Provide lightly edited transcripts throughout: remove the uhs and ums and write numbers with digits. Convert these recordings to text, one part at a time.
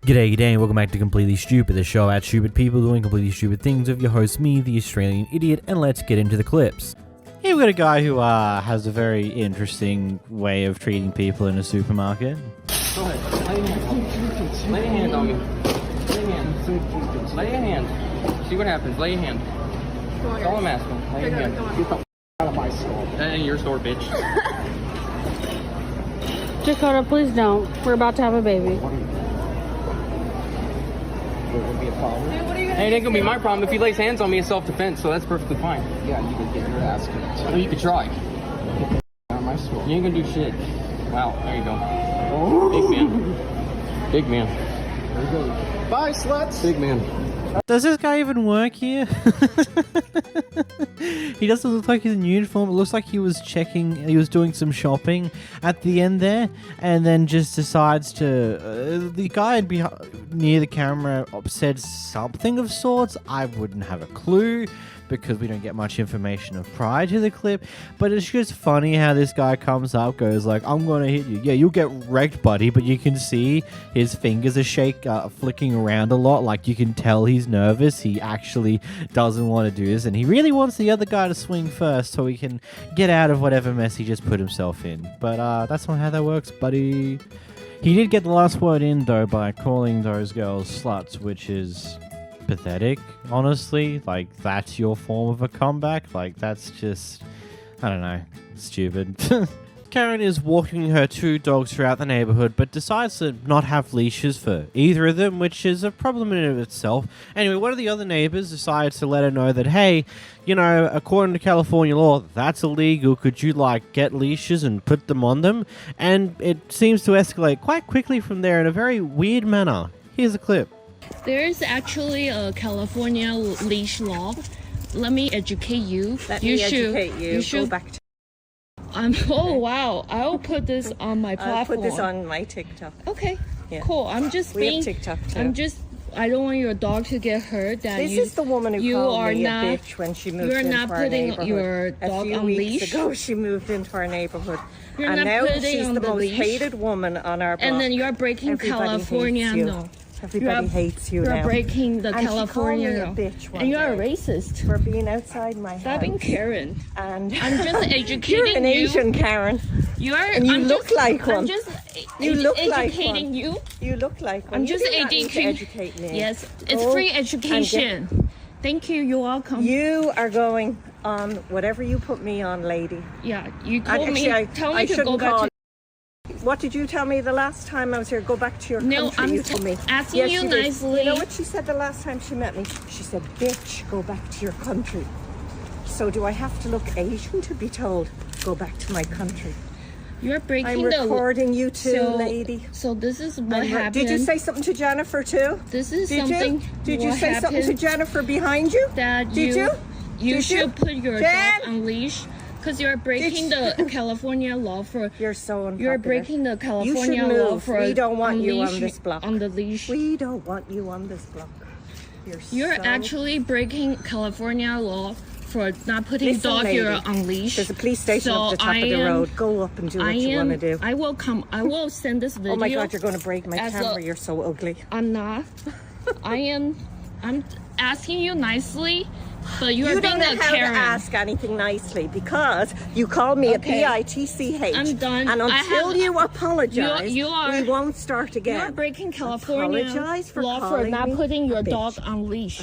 G'day, and welcome back to Completely Stupid, the show about stupid people doing completely stupid things with your host, me, the Australian idiot, and let's get into the clips. Here we've got a guy who has a very interesting way of treating people in a supermarket. Go ahead, lay your hand. Lay your hand on me. Lay your hand. Lay your hand. See what happens, lay your hand. That's all I'm asking, lay your hand. Get the out of my store. That ain't your store, bitch. Dakota, please don't. We're about to have a baby. Would be a problem. Hey, it ain't gonna be my problem. If he lays hands on me, it's self-defense, so that's perfectly fine. Yeah, you can get your ass kicked. Or you could try. Get the out of my store. You ain't gonna do shit. Wow, there you go. Big man. Big man. There you go. Bye, sluts. Big man. Does this guy even work here? He doesn't look like he's in uniform. It looks like he was doing some shopping at the end there, and then just decides to, the guy near the camera said something of sorts. I wouldn't have a clue, because we don't get much information of prior to the clip, but it's just funny how this guy comes up, goes like, I'm gonna hit you. Yeah, you'll get wrecked, buddy, but you can see his fingers are flicking around a lot, like you can tell he's nervous. He actually doesn't want to do this, and he really wants the other guy to swing first so he can get out of whatever mess he just put himself in. But that's not how that works, buddy. He did get the last word in, though, by calling those girls sluts, which is pathetic, honestly. Like, that's your form of a comeback? Like, that's just, I don't know, stupid. Karen is walking her two dogs throughout the neighborhood, but decides to not have leashes for either of them, which is a problem in and of itself. Anyway, one of the other neighbors decides to let her know that, hey, you know, according to California law, that's illegal. Could you, like, get leashes and put them on them? And it seems to escalate quite quickly from there in a very weird manner. Here's a clip. There's actually a California leash law. Let me educate you. Educate you. Go back to oh wow! I'll put this on my platform. I'll put this on my TikTok. Okay, yeah. Cool. I'm just we have TikTok too. I don't want your dog to get hurt. This is the woman who called me a bitch when she moved into our neighborhood. Your dog a few on weeks leash. ago, she moved into our neighborhood, You're and not now putting she's on the most leash. hated woman on our block. And then you're breaking Everybody California. hates you. No. Everybody hates you now. You're breaking the and California she called me a bitch one and you're a day racist for being outside my Stop house. being Karen. And I'm just educating you're an you. Asian Karen. And you look like one. I'm just you look educating like you. You look like one. I'm just educate me. Yes, it's free education. Thank you. You're welcome. You are going on whatever you put me on, lady. Yeah, you told me. Tell me to go back to. What did you tell me the last time I was here? Go back to your country. No, I'm you told me. asking you nicely. You know what she said the last time she met me? She said, "Bitch, go back to your country." So do I have to look Asian to be told, "Go back to my country"? You're breaking I'm recording you too, lady. So this is what happened. Did you say something to Jennifer too? This is something. Did you say something to Jennifer behind you? Did you? You should put your dog on leash. Because you're breaking the California law for. You're so unpopular. You're breaking the California law for. We don't want you on this block. On the leash. We don't want you on this block. You're actually breaking California law for not putting dog here on leash. There's a police station up the top of the road. Go up and do what you want to do. I will come. I will send this video. Oh my God! You're going to break my camera. You're so ugly. I'm not. I'm asking you nicely. But you don't know how to ask anything nicely because you called me a bitch. I'm done. And until you apologize, we won't start again. You're breaking California law for not putting your dog on leash.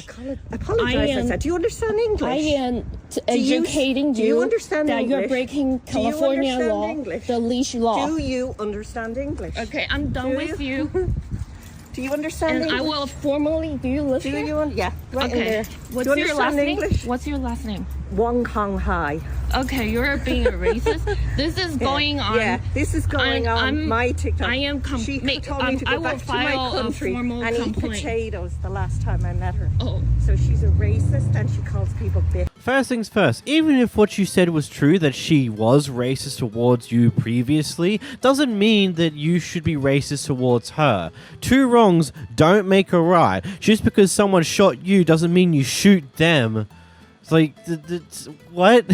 Apologize, I said. Do you understand English? I am educating you. Do you understand that English? You're breaking California law, English? the leash law. Do you understand English? Okay, I'm done with you. Do you understand English? I will formally. Do you live here? Yeah, right in there. What's your last name? What's your last name? Wong Kong Hai. Okay, you're being a racist. This is going on. Yeah, this is going on my TikTok. I am. She told me to go back to my country and eat potatoes the last time I met her. Oh. So she's a racist and she calls people bitch. First things first, even if what you said was true, that she was racist towards you previously, doesn't mean that you should be racist towards her. Two wrongs don't make a right. Just because someone shot you doesn't mean you shoot them. It's like, what?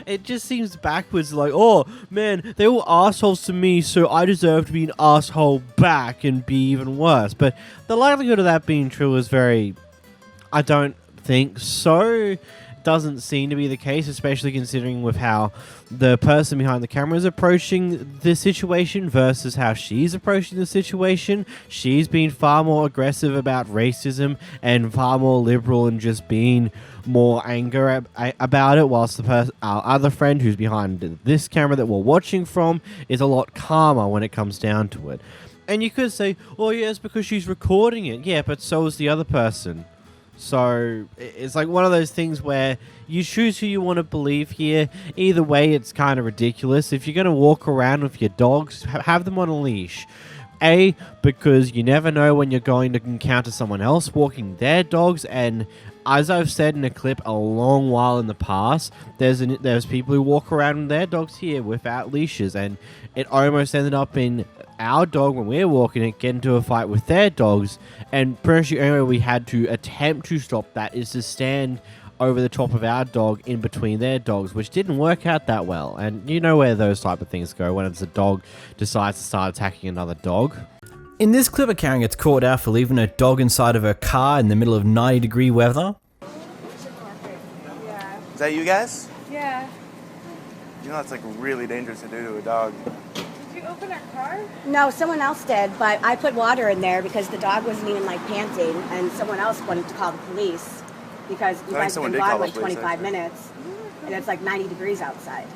It just seems backwards. Like, oh man, they were assholes to me, so I deserve to be an asshole back and be even worse. But the likelihood of that being true is very, I don't think so. Doesn't seem to be the case, especially considering with how the person behind the camera is approaching the situation versus how she's approaching the situation. She's been far more aggressive about racism and far more liberal and just being more anger about it, whilst our other friend who's behind this camera that we're watching from is a lot calmer when it comes down to it. And you could say, oh yeah, it's because she's recording it. Yeah, but so is the other person. So it's like one of those things where you choose who you want to believe here. Either way, it's kind of ridiculous. If you're going to walk around with your dogs, have them on a leash. A, because you never know when you're going to encounter someone else walking their dogs, and as I've said in a clip a long while in the past, there's people who walk around with their dogs here without leashes, and it almost ended up in our dog, when we were walking it, get into a fight with their dogs, and pretty much the only way we had to attempt to stop that is to stand over the top of our dog in between their dogs, which didn't work out that well. And you know where those type of things go when it's a dog decides to start attacking another dog. In this clip, a Karen gets caught out for leaving her dog inside of her car in the middle of 90-degree weather. Yeah. Is that you guys? Yeah. You know that's like really dangerous to do to a dog. Did you open our car? No, someone else did, but I put water in there because the dog wasn't even like panting, and someone else wanted to call the police because you guys have been gone like 25 minutes, and it's like 90 degrees outside.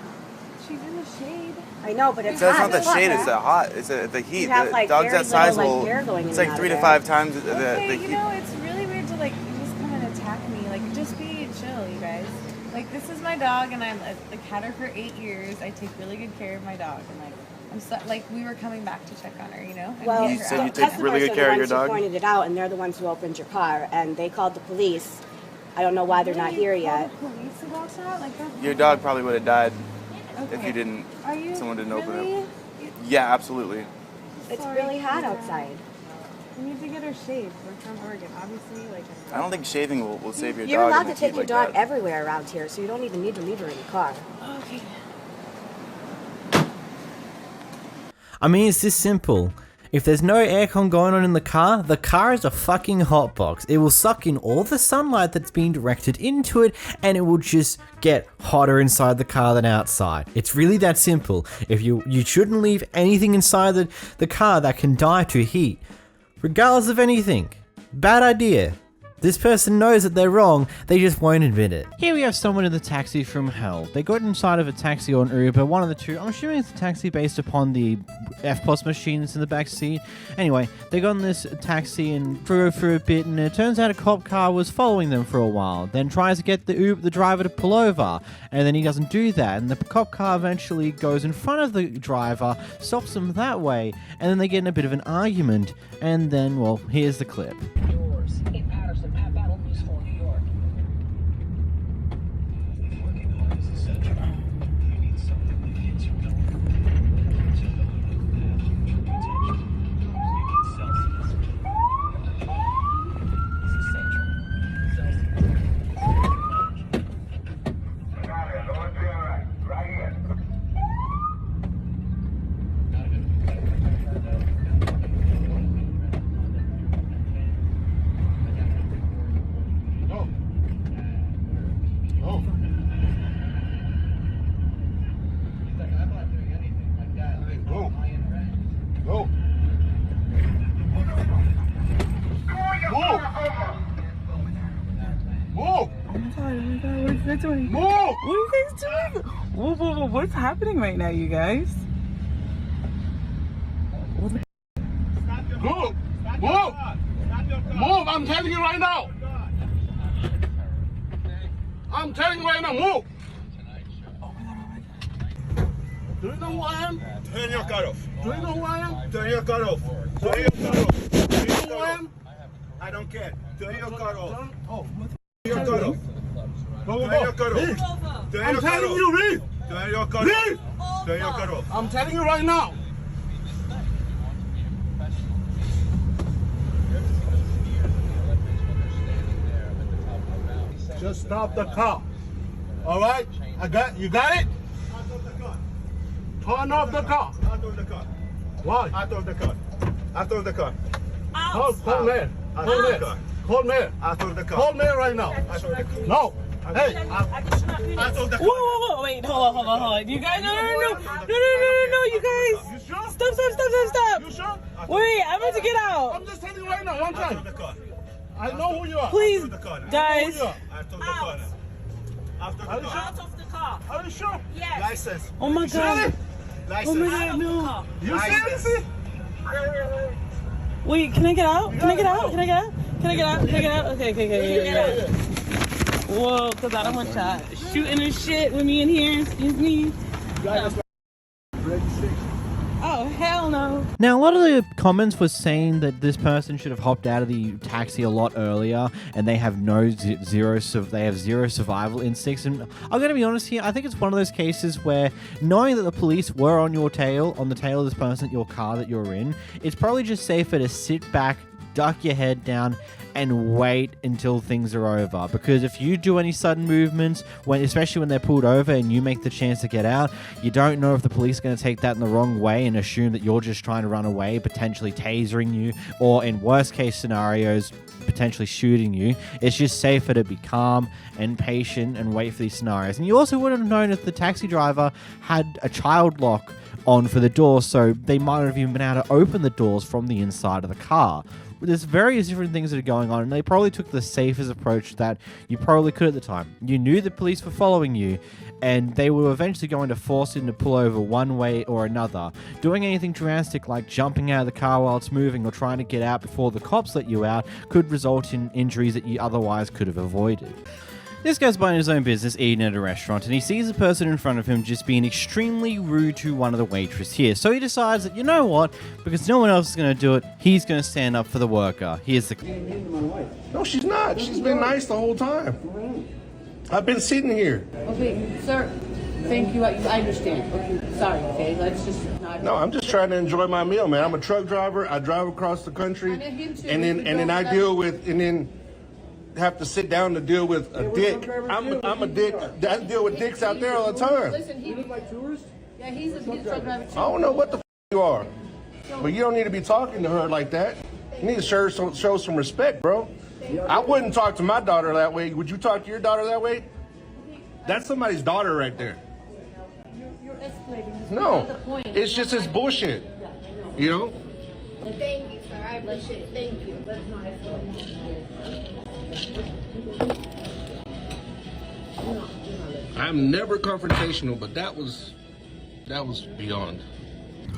She's in the shade. I know, but it's So hot. it's not the shade, it's the hot. It's the heat. You have, The like, dogs very that size little, will. like, hair going It's in like and 3 out to of 5 times Okay, the you heat. know, it's really weird to like just come and attack me. Like, just be chill, you guys. Like, this is my dog, and I've like had her for 8 years. I take really good care of my dog, and like, I'm so, like, we were coming back to check on her, you know. And Well, You get her said out. you take customers really good are care the of your ones who dog? pointed it out, and they're the ones who opened your car, and they called the police. I don't know why they're not here Really? yet. Call the police about that? Like, that's Your dog probably would have died if Okay. you didn't. Are you Someone didn't open really? it. Yeah, absolutely. It's Sorry, really hot Kira. outside. We need to get her shaved. We're from Oregon, obviously. Like, I don't think shaving will save your You're dog. allowed in to the take heat your like dog that. everywhere around here, so you don't even need to leave her in the car. okay. I mean, it's this simple. If there's no aircon going on in the car is a fucking hotbox. It will suck in all the sunlight that's being directed into it, and it will just get hotter inside the car than outside. It's really that simple. If you shouldn't leave anything inside the car that can die to heat, regardless of anything. Bad idea. This person knows that they're wrong, they just won't admit it. Here we have someone in the taxi from hell. They got inside of a taxi or an Uber, one of the two. I'm assuming it's a taxi based upon the FPOS machines in the back seat. Anyway, they got in this taxi and drove for a bit, and it turns out a cop car was following them for a while. Then tries to get the driver to pull over, and then he doesn't do that. And the cop car eventually goes in front of the driver, stops him that way, and then they get in a bit of an argument. And then, well, here's the clip. In Patterson, Pat Battle News 4, New York. Working hard is essential. You need something that hits you well. You need Celsius. It's essential. Right here. What are you guys doing? Whoa, what's happening right now, you guys? Move! Move! Move! I'm telling you right now! I'm telling you right now, move! Do you know who I am? Turn your car off. Do you know who I am? Turn your car off. Turn your car off. Do you know who I am? I don't care. Turn your car off. Turn your car off. Turn your car off. I'm telling you, leave! Turn your car off. Leave! Turn your car off. I'm telling you right now. to stop the car. All right? You got it? Turn off the car. Out of the car. Why? Out of the car. Out of the car. Call mayor. Call mayor. Call mayor. Out of the car. Call mayor right now. Out of the car. No. Hey. Out of the car. Whoa, wait, hold on. You guys, no, you guys. You sure? Stop. You sure? Wait, I'm about to get out. I'm just telling you right now, one Out of time. the car. I know who you are. Please, Out of the car. guys. Who you are. Out of the car. Out of the Are you car. sure? Are you sure? License. Oh my God. License. Oh my God, no. You License. seriously? Wait, can I get out? Can I get out? Okay. Whoa, because I don't want y'all shooting and shit with me in here. Excuse me. Oh, hell no. Now, a lot of the comments were saying that this person should have hopped out of the taxi a lot earlier, and they have zero survival instincts. And I'm going to be honest here, I think it's one of those cases where knowing that the police were on your tail, on the tail of this person at your car that you're in, it's probably just safer to sit back, duck your head down, and wait until things are over. Because if you do any sudden movements, especially when they're pulled over and you make the chance to get out, you don't know if the police are going to take that in the wrong way and assume that you're just trying to run away, potentially tasering you, or in worst case scenarios, potentially shooting you. It's just safer to be calm and patient and wait for these scenarios. And you also would have known if the taxi driver had a child lock on for the door, so they might not have even been able to open the doors from the inside of the car. There's various different things that are going on, and they probably took the safest approach that you probably could at the time. You knew the police were following you, and they were eventually going to force you to pull over one way or another. Doing anything drastic like jumping out of the car while it's moving or trying to get out before the cops let you out could result in injuries that you otherwise could have avoided. This guy's minding his own business, eating at a restaurant, and he sees a person in front of him just being extremely rude to one of the waitress here. So he decides that, you know what, because no one else is going to do it, he's going to stand up for the worker. Here's the... No, she's not. She's been nice the whole time. I've been sitting here. Okay, sir. Thank you. I understand. Okay, sorry. Okay, let's just not. No, I'm just trying to enjoy my meal, man. I'm a truck driver. I drive across the country, and then I deal with have to sit down to deal with a dick. I'm a dick. I deal with dicks out there all the time. Listen, he like tourist. Yeah, he's a truck driver too. I don't know what the you are, but you don't need to be talking to her like that. You need to show some respect, bro. I wouldn't talk to my daughter that way. Would you talk to your daughter that way? That's somebody's daughter right there. You're escalating. No, it's just this bullshit. You know? Thank you, sir. I appreciate it. Thank you. But it's not escalating. I'm never confrontational, but that was beyond.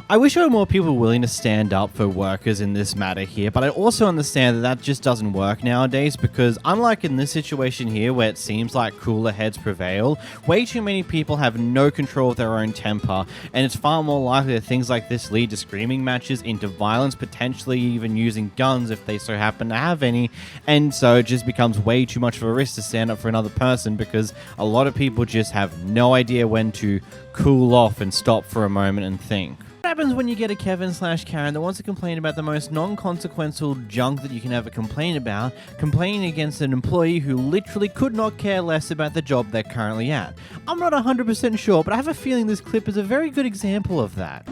I wish there were more people willing to stand up for workers in this matter here, but I also understand that that just doesn't work nowadays because unlike in this situation here where it seems like cooler heads prevail, way too many people have no control of their own temper, and it's far more likely that things like this lead to screaming matches, into violence, potentially even using guns if they so happen to have any, and so it just becomes way too much of a risk to stand up for another person because a lot of people just have no idea when to cool off and stop for a moment and think. What happens when you get a Kevin/Karen that wants to complain about the most non-consequential junk that you can ever complain about, complaining against an employee who literally could not care less about the job they're currently at? I'm not 100% sure, but I have a feeling this clip is a very good example of that.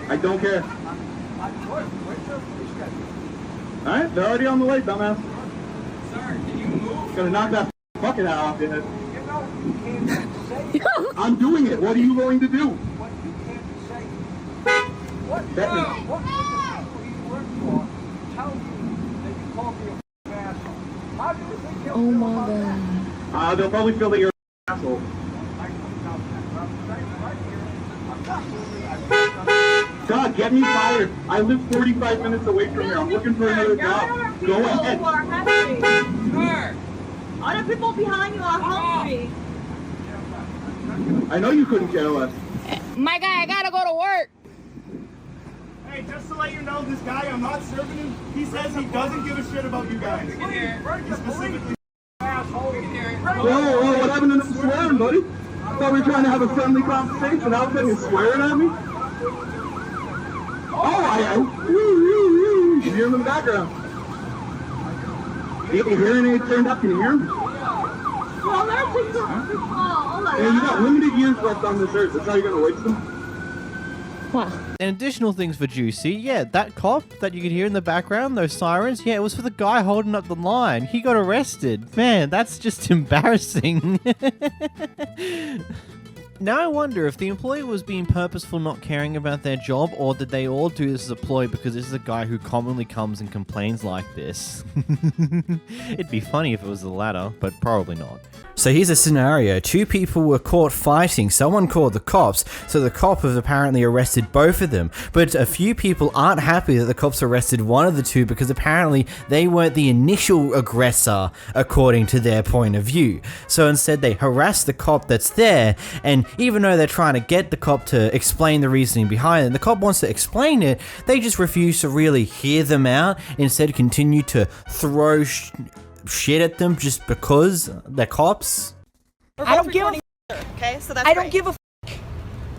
I don't care. Alright, they're already on the way, dumbass. Sir, can you move? Gonna knock that bucket out off your head. I'm doing it. What are you going to do? Oh my god. They'll probably feel that you're an asshole. God, get me fired. I live 45 minutes away from here. I'm looking for another job. Go ahead. Other people behind you are hungry. I know you couldn't care less. My guy, I gotta go to work. Hey, just to let you know, this guy, I'm not serving him. He says he doesn't give a shit about you guys. He specifically Whoa, what happened to the swearing, buddy? I thought we were trying to have a friendly conversation. All of a sudden you're swearing at me? Oh, you hear him in the background. You have your hearing aid turned up. Can you hear him? Well, that's Yeah, you got limited use left on this earth. That's how you're gonna waste them. And additional things for Juicy, yeah, that cop that you could hear in the background, those sirens, yeah, it was for the guy holding up the line. He got arrested. Man, that's just embarrassing. Now I wonder if the employee was being purposeful not caring about their job, or did they all do this as a ploy because this is a guy who commonly comes and complains like this? It'd be funny if it was the latter, but probably not. So here's a scenario. 2 people were caught fighting. Someone called the cops, so the cop has apparently arrested both of them. But a few people aren't happy that the cops arrested one of the 2 because apparently they weren't the initial aggressor according to their point of view. So instead they harass the cop that's there, and even though they're trying to get the cop to explain the reasoning behind it, and the cop wants to explain it, they just refuse to really hear them out, instead continue to throw shit at them just because they're cops. I don't give a okay, so that's I don't give a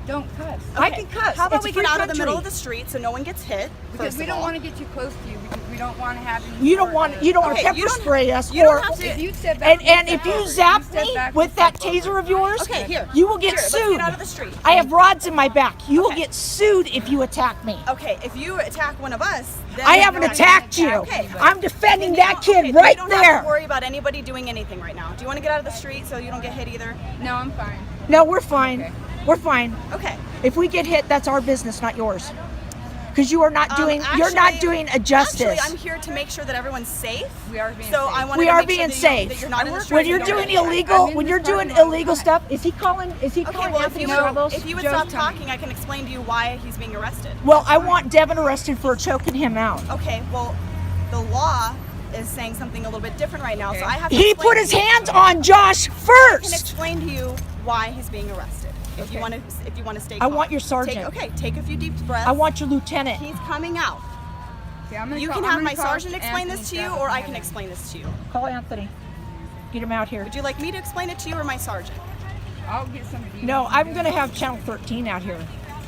Don't cuss. I can cuss. How about It's we a get free out of the country. middle of the street so no one gets hit? Because we don't want to get too close to you because we don't want to have any. You don't want to Okay, pepper you don't- spray us, you don't or have to- If you step back, and if you zap me with that taser of yours, Okay, here. you will get Here, let's sued. get out of the street. I have rods in my back. You will Okay. get sued if you attack me. Okay, if you attack one of us, then I haven't attacked you. Okay, I'm defending then you that don't- kid okay, then right you don't have there. to worry about anybody doing anything right now. Do you want to get out of the street so you don't get hit either? No, I'm fine. No, we're fine. We're fine. Okay. If we get hit, that's our business, not yours. Because you are not doing. You're not doing a justice. Actually, I'm here to make sure that everyone's safe. We are being So safe. I want We to are make being sure that safe. that you're not in the street. When you're and don't doing get hit. illegal, I'm in when the you're doing parking lot. illegal stuff, is he calling? Okay, well, if you, Bravos? if you would Joe's stop coming. talking, I can explain to you why he's being arrested. Well, I want Devin arrested for choking him out. Okay, well, the law is saying something a little bit different right now, so I have to He explain put to his you- hands on Josh I can first. explain to you why he's being arrested. If you want to stay I calm. want your sergeant. Take a few deep breaths. I want your lieutenant. He's coming out. Okay, I'm gonna You call- can I'm have gonna my call sergeant explain Anthony this to you, Stabler or I and can have explain this to you. Call Anthony. Get him out here. Would you like me to explain it to you or my sergeant? I'll get somebody. No, I'm going to have Channel 13 out here.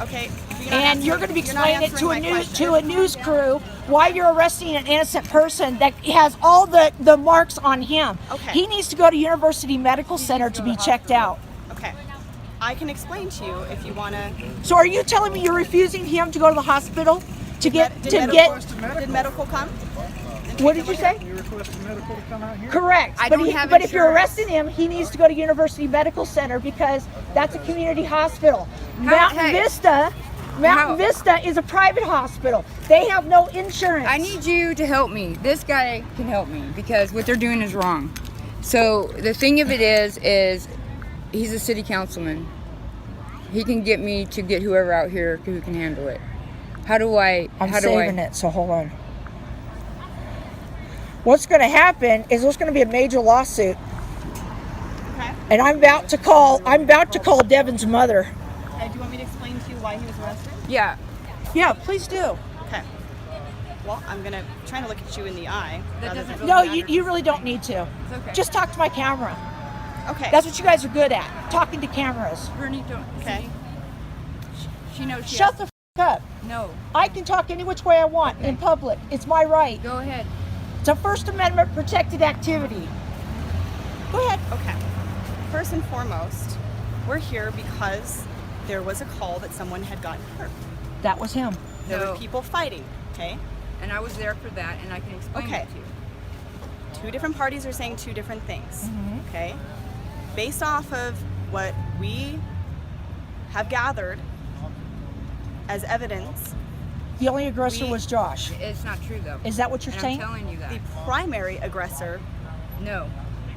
Okay. And you're going to be you're not explaining it to a answering my news question. to a news crew why you're arresting an innocent person that has all the marks on him. Okay. He needs to go to University Medical Center to be checked out. Okay. I can explain to you if you want to. So are you telling me you're refusing him to go to the hospital to get Did medical come? What did you say? You requested medical to come out here? Correct. I but don't have but if you're insurance. arresting him, he needs to go to University Medical Center because that's a community hospital. Mountain Vista is a private hospital. They have no insurance. I need you to help me. This guy can help me because what they're doing is wrong. So the thing of it is he's a city councilman. He can get me to get whoever out here who can handle it. I'm saving it, so hold on. What's going to happen is there's going to be a major lawsuit. Okay. And I'm about to call Devin's mother. Okay. Do you want me to explain to you why he was arrested? Yeah. Yeah, please do. Okay. Well, I'm trying to look at you in the eye. rather than- No, you really don't need to. okay. Just talk to my camera. Okay. That's what you guys are good at, talking to cameras. Bernie, don't. Okay. She knows. She Shut has- the up. No. I can talk any which way I want in public. It's my right. Go ahead. It's a First Amendment protected activity. Go ahead. Okay. First and foremost, we're here because there was a call that someone had gotten hurt. That was him. There No. were people fighting. Okay. And I was there for that, and I can explain Okay. it to you. Two different parties are saying two different things. Mm-hmm. Okay. Based off of what we have gathered as evidence, The only aggressor was Josh. It's not true though. Is that what you're And saying? I'm telling you that. the primary aggressor. No.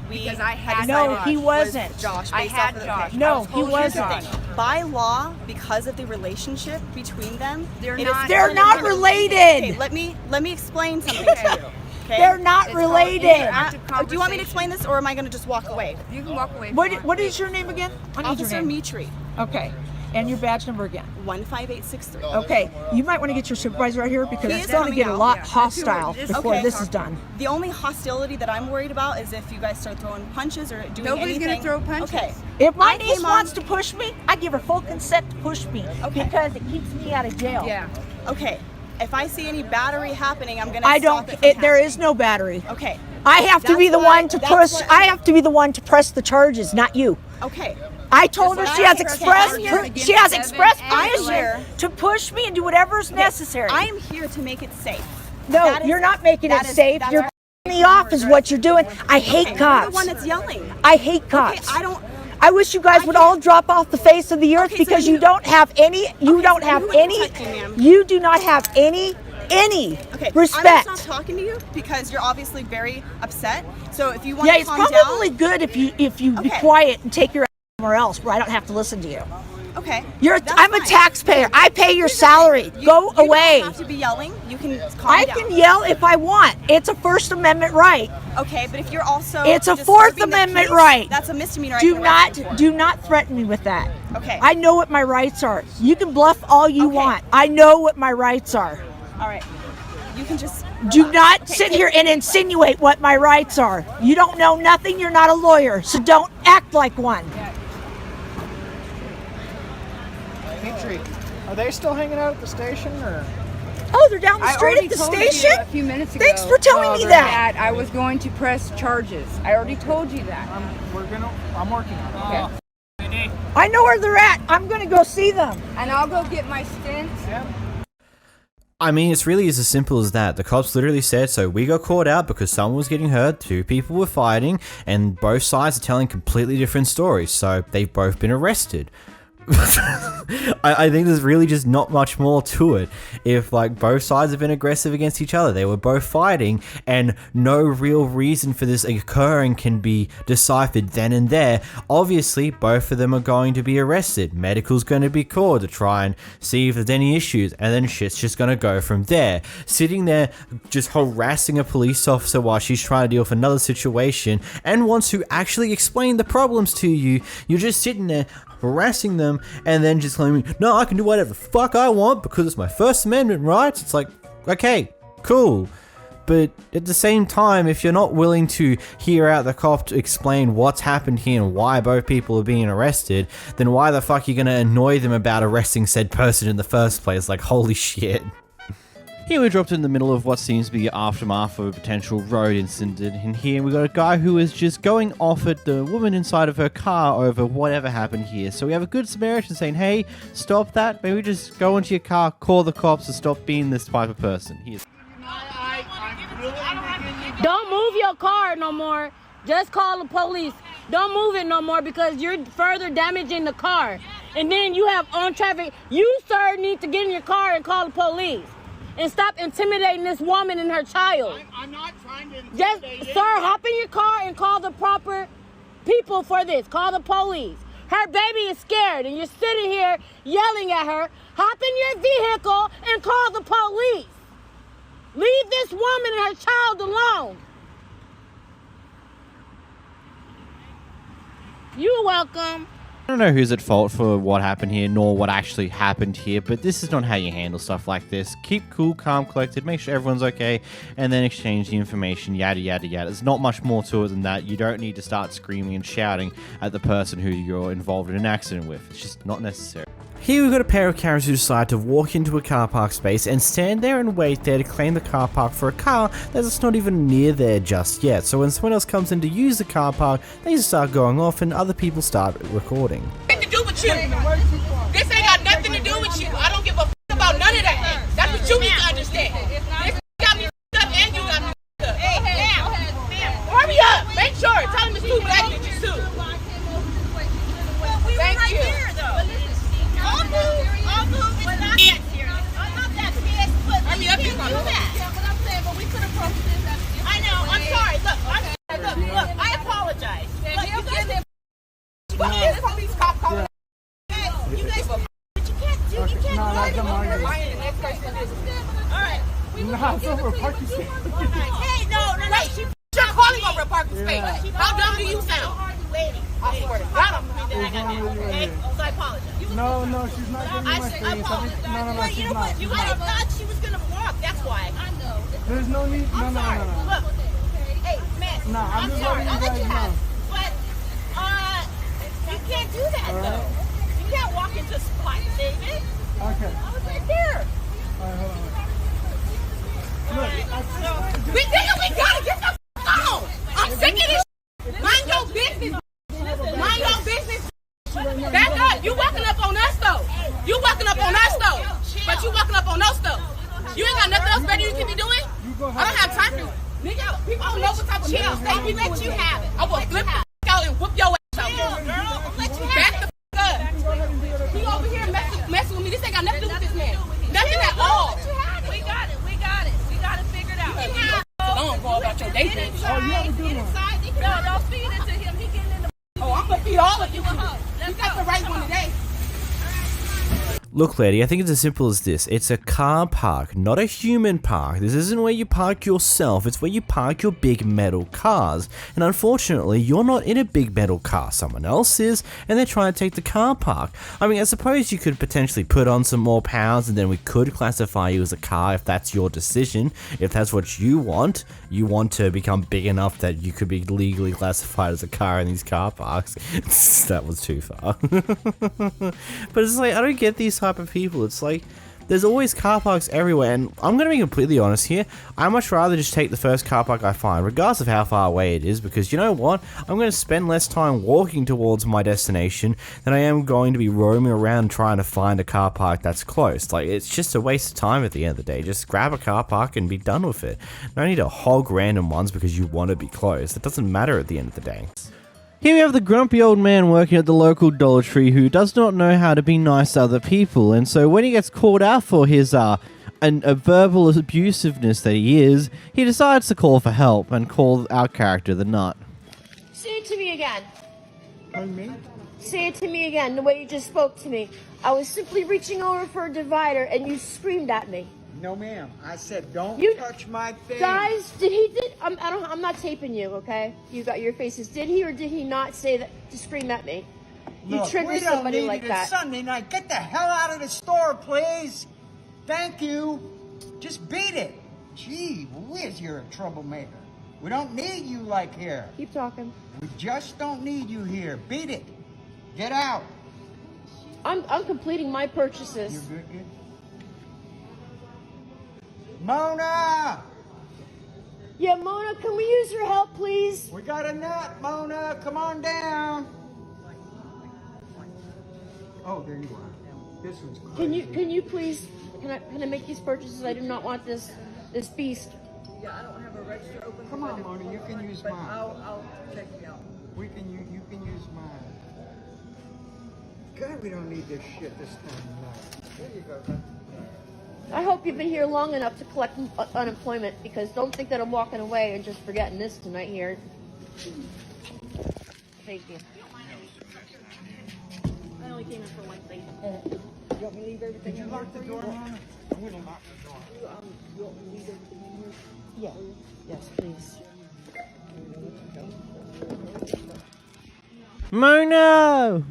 We Because I had No, Josh. he wasn't. Josh. I based had off of the, Josh. No, I was he told Here's the wasn't. thing. By law, because of the relationship between them, They're it is not- They're not Okay, related. let me explain something to you. Okay. They're not It's called related. interactive Do you want me to conversation. explain this, or am I going to just walk away? You can walk away. if you What want. is your name again? I need Officer your name. Mitri, Okay. And your badge number again. 15863. Okay. You might want to get your supervisor out here because He it's is going to coming get a out. lot Yeah. hostile This- before okay. this is done. The only hostility that I'm worried about is if you guys start throwing punches or doing Nobody's anything. gonna throw punches. Okay. If my I niece came on- wants to push me, I give her full consent to push me Okay. because it keeps me out of jail. Yeah. Okay. If I see any battery happening, I'm gonna. I stop don't. it from There happening. is no battery. Okay. I have to be the one to press. I have to be the one to press the charges, not you. Okay. I told her she has express permission to push me and do whatever's necessary. I am here to make it safe. No, you're not making it safe. You're me off is what you're doing. I hate cops. You're the one that's yelling. I hate cops. Okay, I wish you guys would all drop off the face of the earth because you don't have any. You don't have any. You do not have any respect. I'm gonna stop talking to you because you're obviously very upset. So if you want to calm down. Yeah, it's probably good if you be quiet and take your ass somewhere else where I don't have to listen to you. Okay. I'm a taxpayer. I pay your salary. Go away. You don't have to be yelling. You can calm I down. can yell if I want. It's a First Amendment right. Okay, but if you're also it's a Fourth Amendment right. That's a misdemeanor. Do not threaten me with that. Okay. I know what my rights are. You can bluff all you want. I know what my rights are. All right. You can just do not sit here and insinuate what my rights are. You don't know nothing. You're not a lawyer, so don't act like one. Are they still hanging out at the station, or? Oh, they're down the street at the station? A few minutes ago. Thanks for telling me that. I was going to press charges. I already told you that. I'm working on it. Okay. I know where they're at. I'm going to go see them. And I'll go get my stents. Yep. I mean, it's really as simple as that. The cops literally said, so we got caught out because someone was getting hurt, 2 people were fighting, and both sides are telling completely different stories, so they've both been arrested. I think there's really just not much more to it. If like both sides have been aggressive against each other, they were both fighting, and no real reason for this occurring can be deciphered then and there, obviously both of them are going to be arrested. Medical's going to be called to try and see if there's any issues, and then shit's just going to go from there. Sitting there just harassing a police officer while she's trying to deal with another situation and wants to actually explain the problems to you, you're just sitting there harassing them and then just claiming, no, I can do whatever the fuck I want because it's my First Amendment rights. It's like, okay, cool. But at the same time, if you're not willing to hear out the cop to explain what's happened here and why both people are being arrested, then why the fuck are you gonna annoy them about arresting said person in the first place? Like, holy shit. Here we're dropped in the middle of what seems to be the aftermath of a potential road incident, and here we got a guy who is just going off at the woman inside of her car over whatever happened here. So we have a good Samaritan saying, hey, stop that, maybe just go into your car, call the cops, and stop being this type of person. Don't move your car no more. Just call the police. Don't move it no more because you're further damaging the car. And then you have on traffic. You, sir, need to get in your car and call the police. And stop intimidating this woman and her child. I'm not trying to intimidate Sir, hop in your car and call the proper people for this. Call the police. Her baby is scared and you're sitting here yelling at her. Hop in your vehicle and call the police. Leave this woman and her child alone. You're welcome. I don't know who's at fault for what happened here, nor what actually happened here, but this is not how you handle stuff like this. Keep cool, calm, collected, make sure everyone's okay, and then exchange the information, yada, yada, yada. There's not much more to it than that. You don't need to start screaming and shouting at the person who you're involved in an accident with. It's just not necessary. Here we've got a pair of characters who decide to walk into a car park space and stand there and wait there to claim the car park for a car that's not even near there just yet. So when someone else comes in to use the car park, they just start going off and other people start recording. Nothing to do with you. This ain't got nothing to do with you. I don't give a f about none of that. That's what you need to understand. This got me f up and you got me f up. Hey, hurry up. Make sure. Tell him it's too black that you sue. Thank you. All move is not that serious. I'm not that serious, but hurry up, you do that. Yeah, but I'm saying, but we could have posted this. I know. I'm sorry. Look, I apologize. Look, you guys did. What is police cop calling? You guys, but you can't do. You can't do it. All right. Hey, no. You're calling over a parking space. How dumb do you sound? I swear to God, I'm going to do that. Okay? So I apologize. No, she's not giving me my space. No, you know what? You thought she was going to walk. That's why. I know. There's no need. No. Look. Hey, man. No, I'm just sorry. letting you guys know. But, you can't do that, though. You can't walk into a spot, David. Okay. I was right there. All right, hold on. Look, we got to get the f*** on. I don't know what type of chill. We let you have it. I will flip the out and whoop your ass out. Girl, let you back the up. He over here messing with me. This ain't got nothing to do with this man. Nothing at all. We got it. We got it figured out. I don't go about your day, bitch. Oh, you have a good one. No, don't feed it to him. He getting in the. Oh, I'm gonna feed all of you. You got the right one today. Look, lady, I think it's as simple as this. It's a car park, not a human park. This isn't where you park yourself, it's where you park your big metal cars. And unfortunately, you're not in a big metal car, someone else is, and they're trying to take the car park. I mean, I suppose you could potentially put on some more pounds and then we could classify you as a car if that's your decision. If that's what you want to become big enough that you could be legally classified as a car in these car parks. That was too far. But it's like, I don't get these type of people. It's like there's always car parks everywhere, and I'm gonna be completely honest here. I much rather just take the first car park I find, regardless of how far away it is, because you know what? I'm gonna spend less time walking towards my destination than I am going to be roaming around trying to find a car park that's close. Like, it's just a waste of time at the end of the day. Just grab a car park and be done with it. No need to hog random ones because you want to be close. It doesn't matter at the end of the day. Here we have the grumpy old man working at the local Dollar Tree who does not know how to be nice to other people, and so when he gets called out for his a verbal abusiveness that he is, he decides to call for help and call our character the Nut. Say it to me again. Pardon me? Say it to me again, the way you just spoke to me. I was simply reaching over for a divider and you screamed at me. No, ma'am. I said, don't touch my face. Guys, I'm not taping you, okay? You got your faces. Did he or did he not say that to scream at me? You trigger somebody like that. It's Sunday night. Get the hell out of the store, please. Thank you. Just beat it. Gee whiz, you're a troublemaker. We don't need you like here. Keep talking. We just don't need you here. Beat it. Get out. I'm completing my purchases. You're good. Mona! Yeah, Mona, can we use your help, please? We got a nut, Mona. Come on down. Oh, there you are. This one's crazy. Can you please, can I make these purchases? I do not want this beast. Yeah, I don't have a register open. Come on, Mona, you can use mine. I'll check you out. You can use mine. God, we don't need this shit this time of night. There you go, man. I hope you've been here long enough to collect unemployment, because don't think that I'm walking away and just forgetting this tonight here. Thank you. I only came in for one thing. You want me to leave everything? Did you lock the door? I'm going to lock the door. You want me to leave everything in here? Yeah. Yes, please. Mona,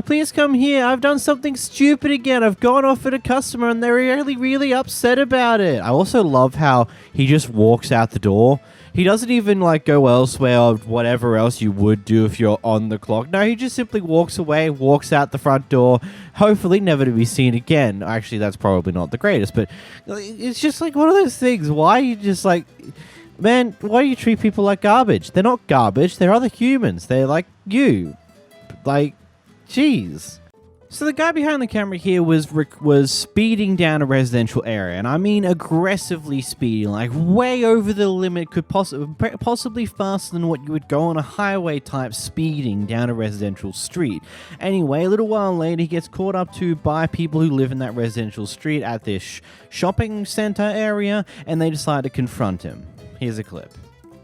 please come here. I've done something stupid again. I've gone off at a customer and they're really upset about it. I also love how he just walks out the door. He doesn't even like go elsewhere or whatever else you would do if you're on the clock. No, he just simply walks away, walks out the front door, hopefully never to be seen again. Actually, that's probably not the greatest, but it's just like one of those things. Why are you just like... Man, why do you treat people like garbage? They're not garbage. They're other humans. They're like you. Like, jeez. So the guy behind the camera here was speeding down a residential area, and I mean aggressively speeding, like way over the limit, could possibly faster than what you would go on a highway type speeding down a residential street. Anyway, a little while later, he gets caught up to by people who live in that residential street at this shopping center area, and they decide to confront him. Here's a clip.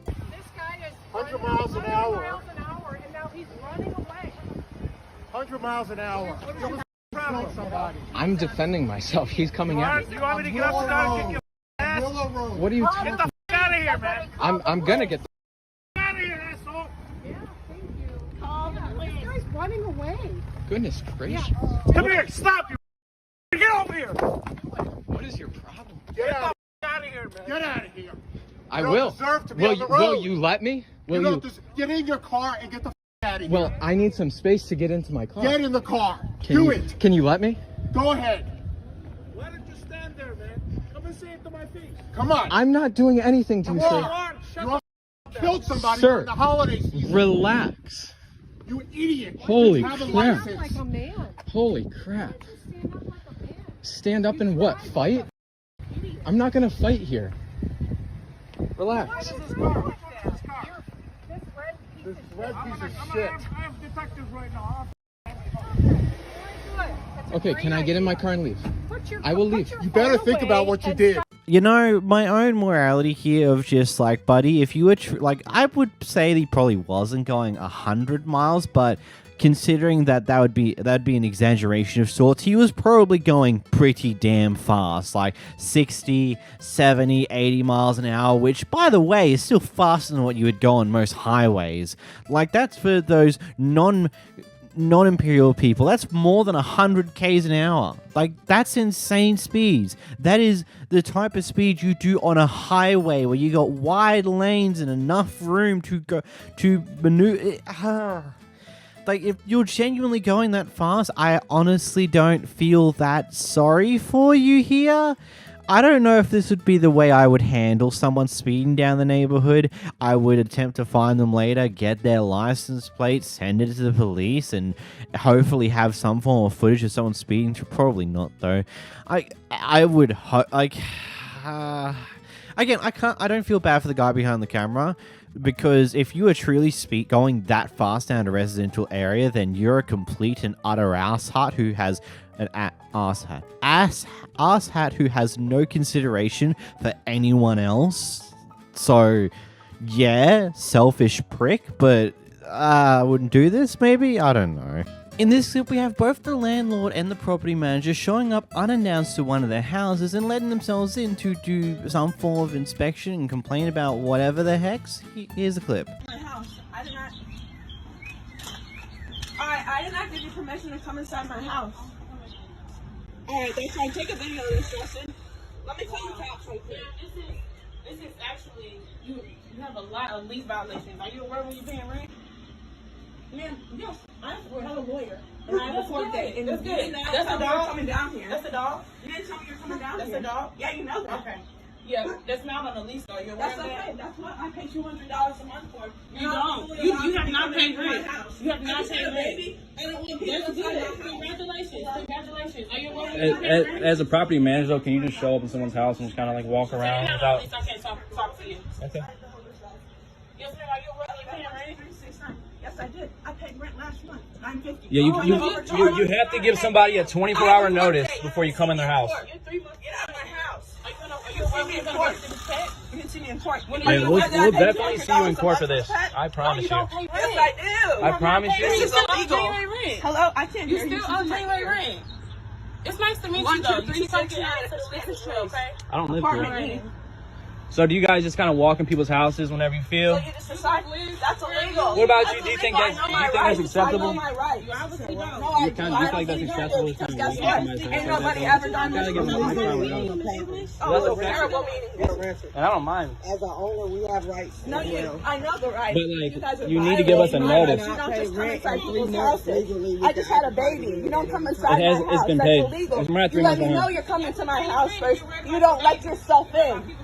This guy is 100 miles an hour, and now he's running away. 100 miles an hour. Somebody. I'm defending myself. He's coming at me. You want me to get up and kick your ass? What are you talking about? Get the out of here, man. I'm gonna get the out of here, asshole. Yeah, thank you. Call the police. This guy's running away. Goodness gracious. Yeah. Come here. Stop you. Get over here. What is your problem? Get out of here, man. Get out of here. I will. Will you let me? Get in your car and get the out of here. Well, I need some space to get into my car. Get in the car. Do it. Can you let me? Go ahead. Why don't you stand there, man? Come and say it to my face. Come on. I'm not doing anything to you, sir. You killed somebody Sir, during the holiday season. Relax. You idiot. Holy crap. Like a man. Holy crap. Stand up and what? Fight? I'm not gonna fight here. Relax. This red piece of shit. I have detectives right now. Okay, can I get in my car and leave? I will leave. You better think about what you did. You know, my own morality here of just like, buddy, if you were like, I would say that he probably wasn't going 100 miles, but considering that'd be an exaggeration of sorts, he was probably going pretty damn fast, like 60, 70, 80 miles an hour, which, by the way, is still faster than what you would go on most highways. Like, that's for those non-imperial people. That's more than 100 k's an hour. Like, that's insane speeds. That is the type of speed you do on a highway where you got wide lanes and enough room to go to maneuver. Like, if you're genuinely going that fast, I honestly don't feel that sorry for you here. I don't know if this would be the way I would handle someone speeding down the neighborhood. I would attempt to find them later, get their license plate, send it to the police, and hopefully have some form of footage of someone speeding. Probably not, though. I would hope, like, again, I don't feel bad for the guy behind the camera, because if you are truly going that fast down a residential area, then you're a complete and utter asshat who has an asshat who has no consideration for anyone else. So, yeah, selfish prick, but I wouldn't do this, maybe? I don't know. In this clip, we have both the landlord and the property manager showing up unannounced to one of their houses and letting themselves in to do some form of inspection and complain about whatever the heck's. Here's the clip. My house. I did not give you permission to come inside my house. Alright, that's fine. Take a video of this, Justin. Let me call the cops right quick. This is actually, you have a lot of lease violations. Are you aware when you're paying rent? Man, yes, I have a lawyer. And I have a court date. And that's good. That's the dog coming down here. That's the dog? You didn't tell me you're coming down here. That's the dog? Yeah, you know that. Okay. Yeah, that's not on the lease though. You're aware of that? That's okay. That's what I pay $200 a month for. You don't. You have not paid rent. You have not paid rent. That's good. Congratulations. Congratulations. Are you aware of As a property manager, though, can you just show up in someone's house and just kind of like walk around without? I can't talk to you. Okay. Yes, ma'am. Are you aware of paying rent? Yes, I did. I paid rent last month. $9.50. Yeah, you have to give somebody a 24-hour notice before you come in their house. You're 3 months. Get out of my house. You can see me in court. You can see me in court. Yeah, we'll definitely see you in court for this. I promise you. Yes, I do. I promise you. This is illegal. Hello? I can't hear you. You still on January rent. It's nice to meet you, though. You keep on getting out of the business trip, okay? I don't live here. So do you guys just kind of walk in people's houses whenever you feel? So you just decide that's illegal. What about you? Do you think that's acceptable? I know my rights. You feel like that's acceptable? Ain't nobody ever done this. Oh, terrible meeting. And I don't mind. As an owner, we have rights. No, I know the rights. But like, you need to give us a notice. You don't just come inside people's houses. I just had a baby. You don't come inside my house. It's been That's paid. illegal. You let me know you're coming to my house first. You don't let yourself in.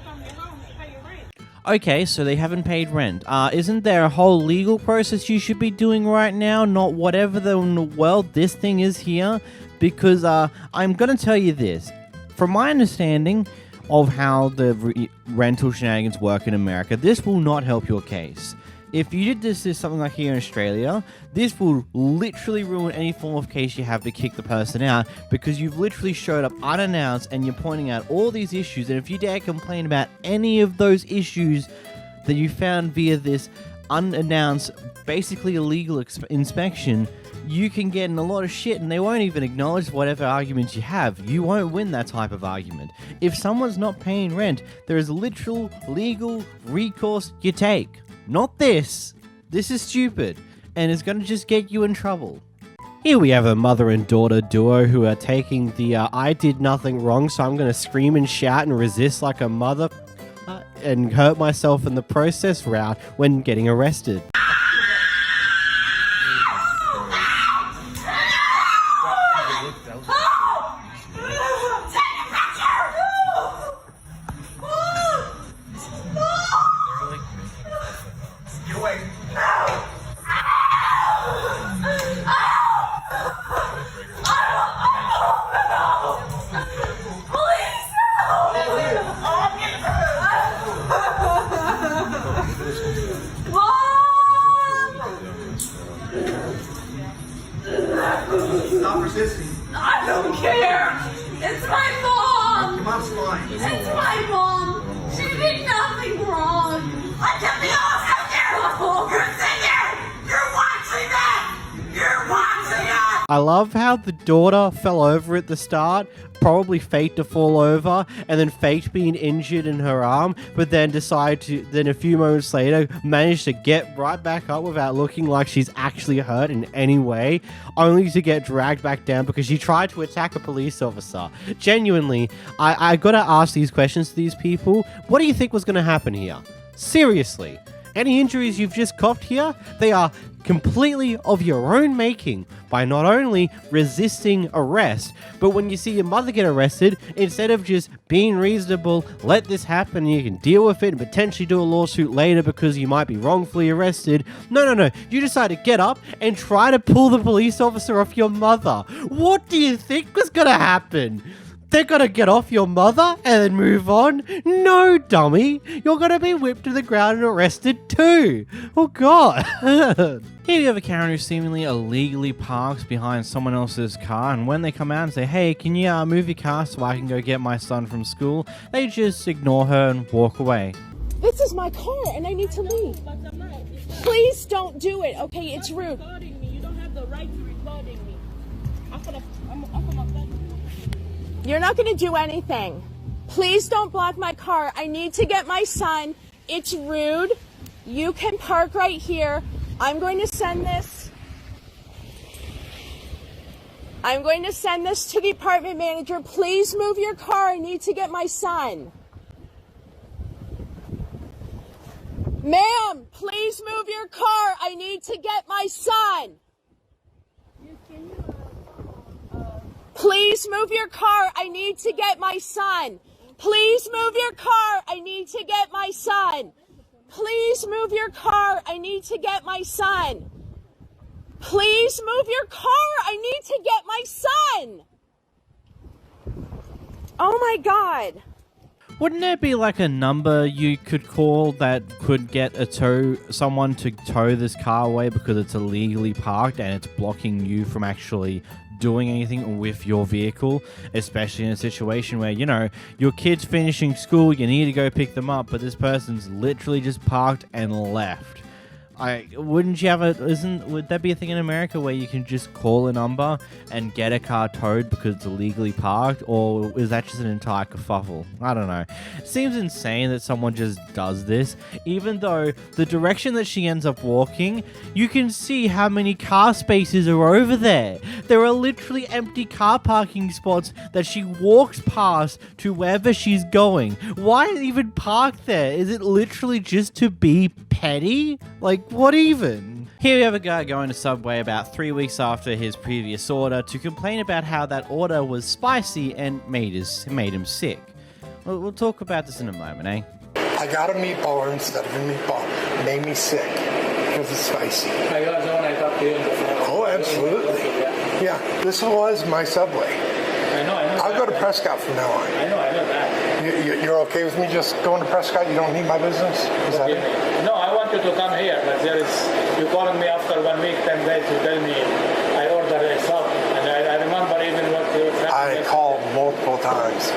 Okay, so they haven't paid rent. Isn't there a whole legal process you should be doing right now? Not whatever in the world this thing is here? Because I'm going to tell you this. From my understanding of how the rental shenanigans work in America, this will not help your case. If you did this something like here in Australia, this will literally ruin any form of case you have to kick the person out, because you've literally showed up unannounced and you're pointing out all these issues, and if you dare complain about any of those issues that you found via this unannounced, basically illegal inspection, you can get in a lot of shit and they won't even acknowledge whatever arguments you have. You won't win that type of argument. If someone's not paying rent, there is literal legal recourse you take. Not this. This is stupid, and it's going to just get you in trouble. Here we have a mother and daughter duo who are taking the I did nothing wrong, so I'm going to scream and shout and resist like a mother and hurt myself in the process route when getting arrested. I love how the daughter fell over at the start, probably faked to fall over, and then faked being injured in her arm, but then decided to, then a few moments later, managed to get right back up without looking like she's actually hurt in any way, only to get dragged back down because she tried to attack a police officer. Genuinely, I gotta ask these questions to these people. What do you think was gonna happen here? Seriously. Any injuries you've just copped here, they are completely of your own making by not only resisting arrest, but when you see your mother get arrested, instead of just being reasonable, let this happen and you can deal with it and potentially do a lawsuit later because you might be wrongfully arrested. No. You decide to get up and try to pull the police officer off your mother. What do you think was gonna happen? They're gonna get off your mother and then move on? No, dummy. You're gonna be whipped to the ground and arrested too. Oh, God. Here you have a Karen who seemingly illegally parks behind someone else's car, and when they come out and say, hey, can you move your car so I can go get my son from school, they just ignore her and walk away. This is my car and I need to leave. Please don't do it, okay? It's rude. You don't have the right to recording me. You're not going to do anything. Please don't block my car. I need to get my son. It's rude. You can park right here. I'm going to send this. I'm going to send this to the apartment manager. Please move your car. I need to get my son. Ma'am, please move your car. I need to get my son. Please move your car. I need to get my son. Please move your car. I need to get my son. Please move your car. I need to get my son. Please move your car. I need to get my son. Oh my God. Wouldn't there be like a number you could call that could get someone to tow this car away because it's illegally parked and it's blocking you from actually doing anything with your vehicle, especially in a situation where, you know, your kid's finishing school, you need to go pick them up, but this person's literally just parked and left. Wouldn't you have would that be a thing in America where you can just call a number and get a car towed because it's illegally parked, or is that just an entire kerfuffle? I don't know. It seems insane that someone just does this, even though the direction that she ends up walking, you can see how many car spaces are over there. There are literally empty car parking spots that she walks past to wherever she's going. Why even park there? Is it literally just to be petty? Like, what even? Here we have a guy going to Subway about 3 weeks after his previous order to complain about how that order was spicy and made him sick. We'll talk about this in a moment, eh? I got a meatballer instead of a meatball. It made me sick because it's spicy. Oh, absolutely. Yeah, this was my Subway. I know. I'll go to Prescott from now on. I know that. You're okay with me just going to Prescott? You don't need my business? Is that it? No, I want you to come here, but you calling me after 1 week, 10 days, you tell me I ordered a sub, and I remember even what you said. I called multiple times.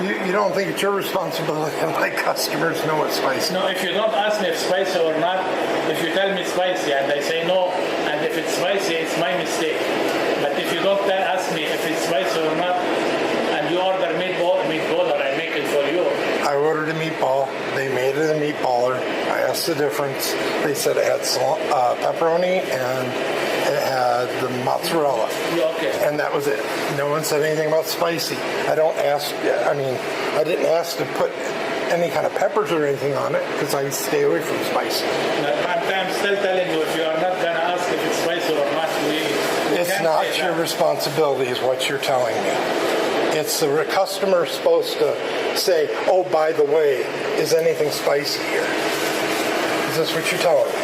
You don't think it's your responsibility to let customers know it's spicy? No, if you don't ask me if spicy or not, if you tell me it's spicy and I say no, and if it's spicy, it's my mistake. But if you don't ask me if it's spicy or not, and you order meatball, or I make it for you. I ordered a meatball. They made it a meatballer. I asked the difference. They said it had pepperoni and it had the mozzarella. Okay. And that was it. No one said anything about spicy. I didn't ask to put any kind of peppers or anything on it because I stay away from spicy. I'm still telling you, if you are not going to ask if it's spicy or not, it's not your responsibility is what you're telling me. It's the customer supposed to say, oh, by the way, is anything spicy here? Is this what you're telling me?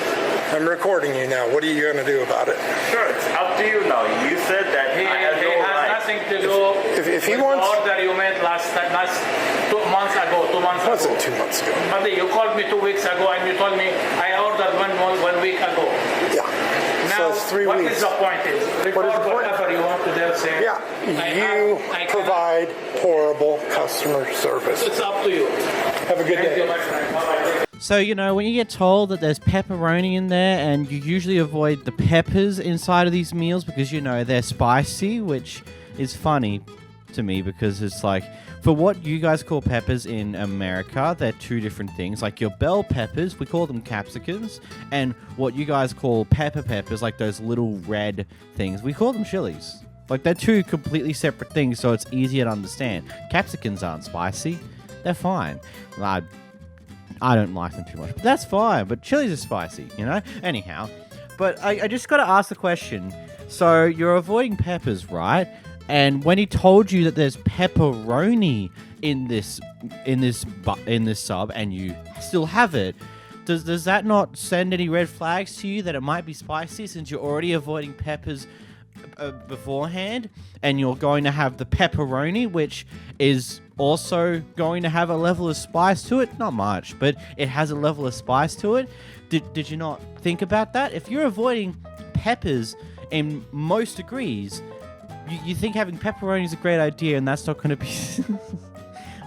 I'm recording you now. What are you going to do about it? Sure, it's up to you now. You said that he has nothing to do if he wants the order you made last 2 months ago. 2 months ago. It wasn't 2 months ago. But you called me 2 weeks ago and you told me I ordered 1 week ago. Yeah. Now, so it's 3 weeks. What is the point? Whatever you want to do, say. Yeah, you provide horrible customer service. It's up to you. Have a good day. Thank you, my friend. Bye-bye. So, you know, when you get told that there's pepperoni in there, and you usually avoid the peppers inside of these meals because, you know, they're spicy, which is funny to me because it's like, for what you guys call peppers in America, they're two different things. Like your bell peppers, we call them capsicums, and what you guys call peppers, like those little red things, we call them chilies. Like, they're two completely separate things, so it's easier to understand. Capsicums aren't spicy. They're fine. I don't like them too much, but that's fine. But chilies are spicy, you know? Anyhow, but I just got to ask the question. So you're avoiding peppers, right? And when he told you that there's pepperoni in this sub, and you still have it, does that not send any red flags to you that it might be spicy since you're already avoiding peppers beforehand, and you're going to have the pepperoni, which is also going to have a level of spice to it? Not much, but it has a level of spice to it. Did you not think about that? If you're avoiding peppers in most degrees, you think having pepperoni is a great idea, and that's not going to be...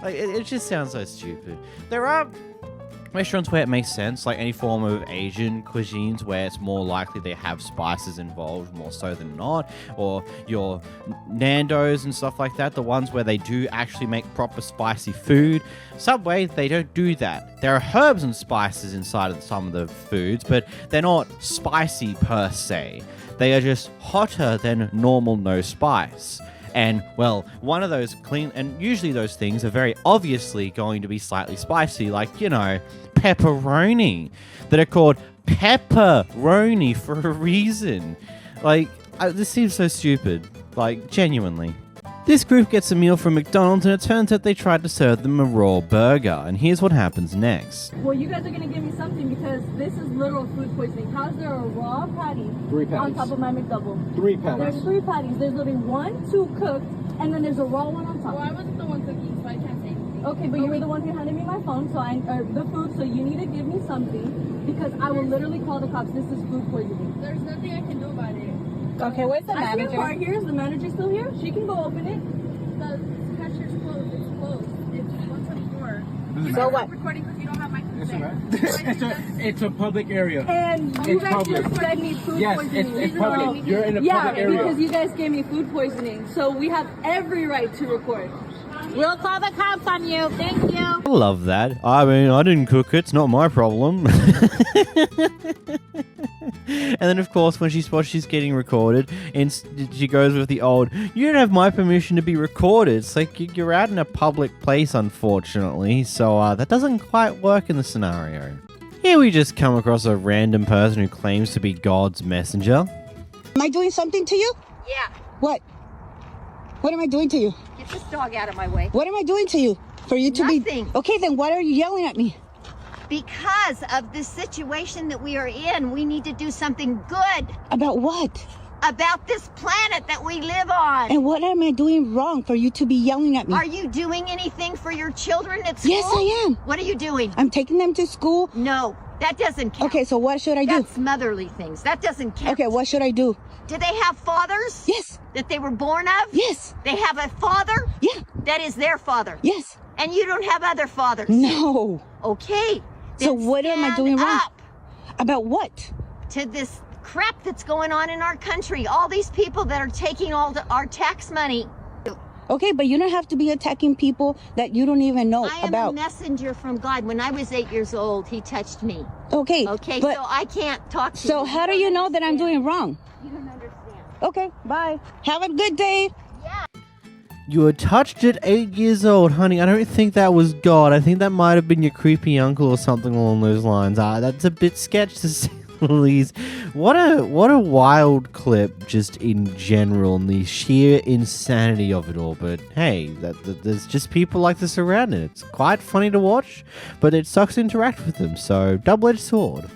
like, it just sounds so stupid. There are restaurants where it makes sense, like any form of Asian cuisines where it's more likely they have spices involved more so than not, or your Nando's and stuff like that, the ones where they do actually make proper spicy food. Subway, they don't do that. There are herbs and spices inside of some of the foods, but they're not spicy per se. They are just hotter than normal no spice. And, well, one of those and usually those things are very obviously going to be slightly spicy, like, you know, pepperoni, that are called pepperoni for a reason. Like, this seems so stupid, like, genuinely. This group gets a meal from McDonald's, and it turns out they tried to serve them a raw burger, and here's what happens next. Well, you guys are going to give me something because this is literal food poisoning. How's there a raw patty 3 patties on top of my McDouble? 3 patties. There's 3 patties. There's literally 1, 2 cooked, and then there's a raw one on top. Well, I wasn't the one cooking, so I can't say anything. Okay, but you were the one who handed me my phone, so the food, so you need to give me something because I will literally call the cops. This is food poisoning. There's nothing I can do about it. Okay, where's the I see manager? a car here. Is the manager still here? She can go open it. The cashier's closed. It's closed. It's 124. So what? Recording because you don't have my consent. It's a public area. And you guys just fed me food poisoning. It's public. You're in a public area. Yeah, because you guys gave me food poisoning. So we have every right to record. We'll call the cops on you. Thank you. I love that. I mean, I didn't cook it. It's not my problem. And then, of course, when she's getting recorded, and she goes with the old, you don't have my permission to be recorded. It's like you're out in a public place, unfortunately. So that doesn't quite work in the scenario. Here we just come across a random person who claims to be God's messenger. Am I doing something to you? Yeah. What? What am I doing to you? Get this dog out of my way. What am I doing to you? For you to Nothing. be... Okay, then why are you yelling at me? Because of the situation that we are in, we need to do something good. About what? About this planet that we live on. And what am I doing wrong for you to be yelling at me? Are you doing anything for your children at school? Yes, I am. What are you doing? I'm taking them to school. No, that doesn't count. Okay, so what should I do? That's motherly things. That doesn't count. Okay, what should I do? Do they have fathers? Yes. That they were born of? Yes. They have a father? Yeah. That is their father? Yes. And you don't have other fathers? No. Okay. So what am I doing wrong? Up about what? To this crap that's going on in our country. All these people that are taking all our tax money. Okay, but you don't have to be attacking people that you don't even know I am about. a messenger from God. When I was 8 years old, he touched me. Okay. Okay, but, so I can't talk to you. So how do you know that I'm doing wrong? You don't understand. Okay, bye. Have a good day. You were touched at 8 years old, honey. I don't think that was God. I think that might have been your creepy uncle or something along those lines. That's a bit sketch to say the least. What a wild clip, just in general, and the sheer insanity of it all. But hey, there's just people like this around, and it's quite funny to watch. But it sucks to interact with them. So double-edged sword.